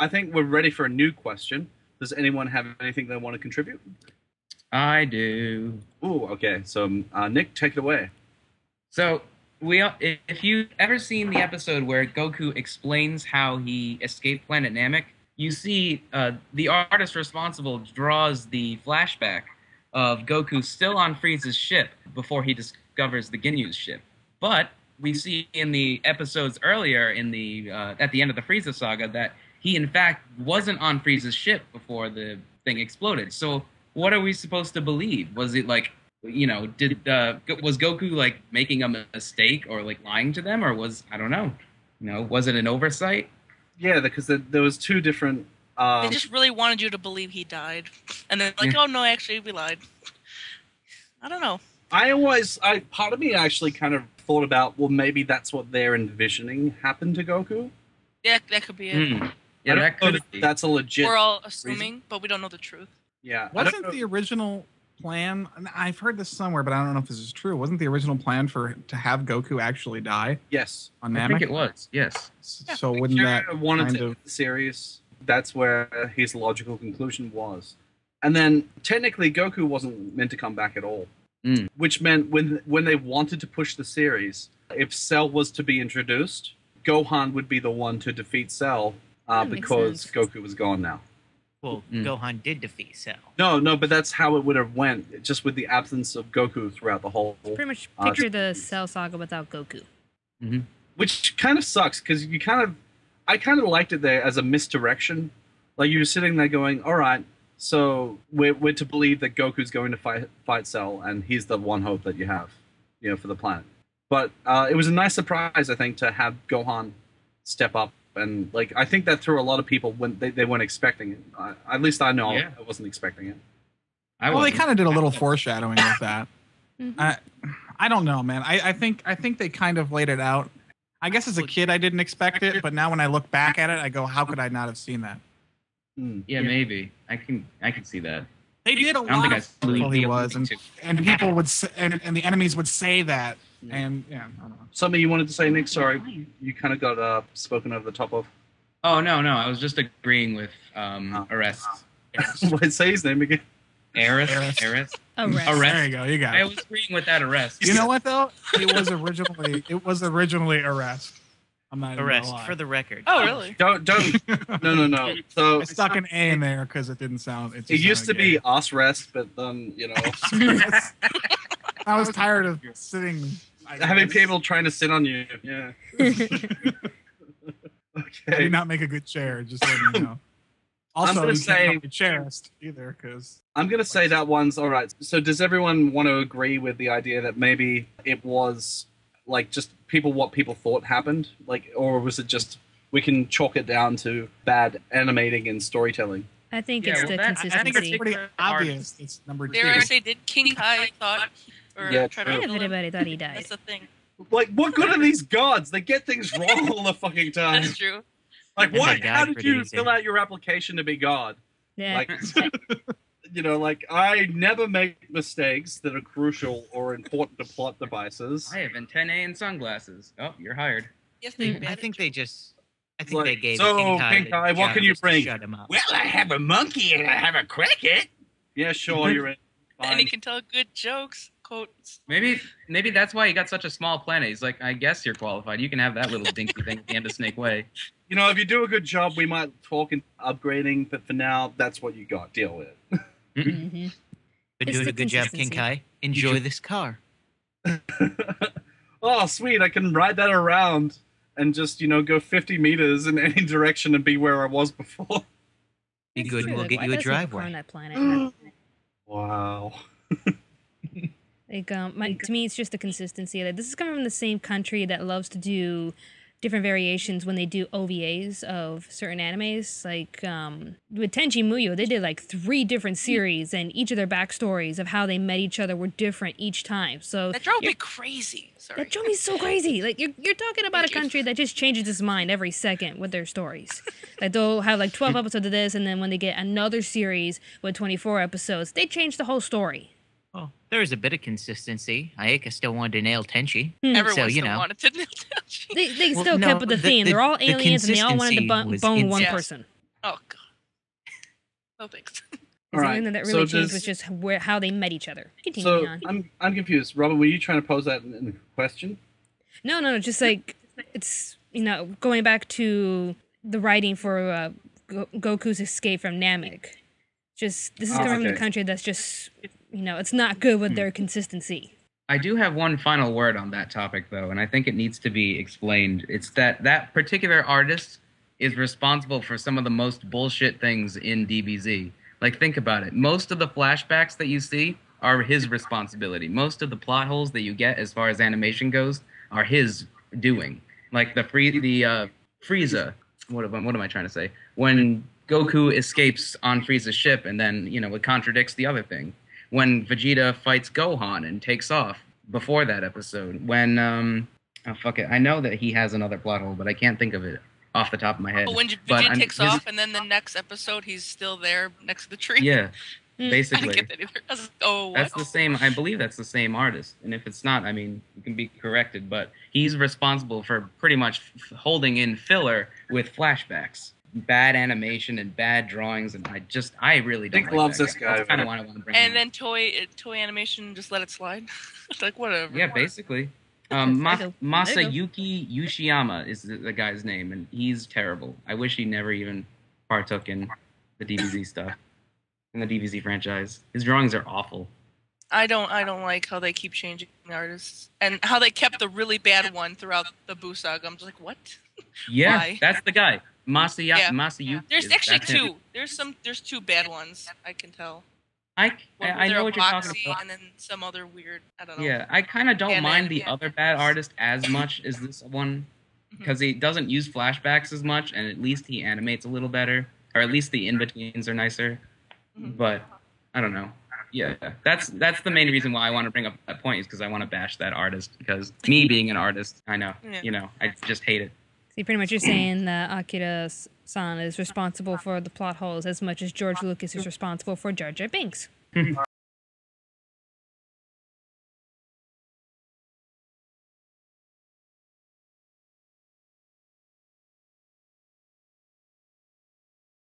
I think we're ready for a new question. Does anyone have anything they want to contribute? I do. Ooh, okay. So, Nick, take it away. So if you've ever seen the episode where Goku explains how he escaped Planet Namek, you see the artist responsible draws the flashback of Goku still on Frieza's ship before he discovers the Ginyu's ship. But we see in the episodes earlier in the at the end of the Frieza saga that he in fact wasn't on Frieza's ship before the thing exploded. So what are we supposed to believe? Was it like, was Goku like making a mistake or like lying to them, or I don't know, was it an oversight? Yeah, because there was two different. They just really wanted you to believe he died, and then like, oh no, actually we lied. I don't know. Part of me actually kind of thought about, well, maybe that's what they're envisioning happened to Goku. Yeah, that could be it. Yeah, that could be. That's a legit. We're all assuming, reason. But we don't know the truth. Yeah. Wasn't the original plan? I've heard this somewhere, but I don't know if this is true. Wasn't the original plan to have Goku actually die? Yes. On Namek? I think it was. Yes. So wouldn't that wanted kind to of end the series? That's where his logical conclusion was. And then technically, Goku wasn't meant to come back at all. Which meant when they wanted to push the series, if Cell was to be introduced, Gohan would be the one to defeat Cell because Goku was gone now. Well, Gohan did defeat Cell. No, but that's how it would have went, just with the absence of Goku throughout the whole. Pretty much picture the Cell saga without Goku. Mm-hmm. Which kind of sucks because I kind of liked it there as a misdirection. Like you were sitting there going, all right, so we're to believe that Goku's going to fight Cell, and he's the one hope that you have, for the planet. But it was a nice surprise, I think, to have Gohan step up. And I think that threw a lot of people when they weren't expecting it. At least I know I wasn't expecting it. They kind of did a little foreshadowing with that. I don't know, man. I think they kind of laid it out. I guess as a kid I didn't expect it, but now when I look back at it, I go, how could I not have seen that? Yeah, maybe. I can see that. They did a lot. I don't think he was, and people would say, and the enemies would say that. And I don't know. Something you wanted to say, Nick? Sorry, you kind of got spoken over the top of. Oh no, I was just agreeing with Arrest. Wait, say his name again. Arrest. Arrest. There you go. You got it. I was agreeing with that Arrest. You know what though? It was originally Arrest. I'm not Arrest for the record. Oh really? Don't. No. So I stuck an A in there because it didn't sound. It used to be us rest, but then I was tired of sitting. Having people trying to sit on you. Yeah. Okay. I did not make a good chair, just letting you know. Also, I'm going to say chairist either, because I'm going to say that one's all right. So does everyone want to agree with the idea that maybe it was just what people thought happened? Or was it just we can chalk it down to bad animating and storytelling? I think it's the consistency. I think it's pretty obvious. It's number 2. Dare I say, did King Kai thought try to kill everybody thought he died. That's the thing. What good are these gods? They get things wrong all the fucking time. That's true. What? How did you fill out your application to be God? Yeah. I never make mistakes that are crucial or important to plot devices. I have antennae and sunglasses. Oh, you're hired. Yes, I think they gave King Kai, what can you bring? Shut him up. Well, I have a monkey and I have a cricket. Yeah, sure, you're in. Fine. And he can tell good jokes. Quotes. Maybe that's why he got such a small planet. He's like, I guess you're qualified. You can have that little dinky thing at the end of Snake Way. If you do a good job, we might talk in upgrading, but for now, that's what you got. Deal with it. Mm-hmm. Been doing a good job, King Kai. Enjoy this car. Oh, sweet. I can ride that around and just, go 50 meters in any direction and be where I was before. Be good and we'll get you a driveway. On that planet. Wow. To me, it's just the consistency. This is coming from the same country that loves to do different variations when they do OVAs of certain animes. With Tenchi Muyo, they did 3 different series, and each of their backstories of how they met each other were different each time. So that drove me crazy. Sorry. That drove me so crazy. You're talking about a country that just changes its mind every second with their stories. They'll have 12 episodes of this, and then when they get another series with 24 episodes, they change the whole story. Well, there is a bit of consistency. Ayaka still wanted to nail Tenchi. Everyone still wanted to nail Tenchi. They still kept with the theme. They're all aliens, and they all wanted to bone one person. Oh god. No thanks. The only thing that really changed was just how they met each other. Continuing on. I'm confused. Robert, were you trying to pose that in the question? No. Just like it's going back to the writing for Goku's escape from Namek. Just this is coming from the country that's just it's not good with their consistency. I do have one final word on that topic though, and I think it needs to be explained. It's that particular artist is responsible for some of the most bullshit things in DBZ. Like, think about it. Most of the flashbacks that you see are his responsibility. Most of the plot holes that you get as far as animation goes are his doing. Like the Frieza. What am I trying to say? When Goku escapes on Frieza's ship and then, it contradicts the other thing. When Vegeta fights Gohan and takes off before that episode. When, I know that he has another plot hole, but I can't think of it off the top of my head. But when Vegeta takes off and then the next episode he's still there next to the tree. Yeah, basically. I didn't get that either. I was like, oh, what? That's the same. I believe that's the same artist. And if it's not, you can be corrected. But he's responsible for pretty much holding in filler with flashbacks. Bad animation and bad drawings, and I really don't. Nick loves this guy. That's kind of what I want to bring. And then Toy Animation just let it slide. It's like whatever. Yeah, basically. Masayuki Yoshiyama is the guy's name, and he's terrible. I wish he never even partook in the DBZ stuff, in the DBZ franchise. His drawings are awful. I don't like how they keep changing artists, and how they kept the really bad one throughout the Buu saga. I'm just like, what? Yeah, Why? that's the guy. Masayuki. There's actually two. There's two bad ones. I can tell. I know what you're talking about. And then some other weird, I don't know. Yeah, I kind of don't mind the other bad artist as much as this one, because he doesn't use flashbacks as much, and at least he animates a little better, or at least the in-betweens are nicer. But I don't know. Yeah, that's the main reason why I want to bring up that point, is because I want to bash that artist, because me being an artist, I know, I just hate it. See, pretty much you're saying that Akira-san is responsible for the plot holes as much as George Lucas is responsible for Jar Jar Binks.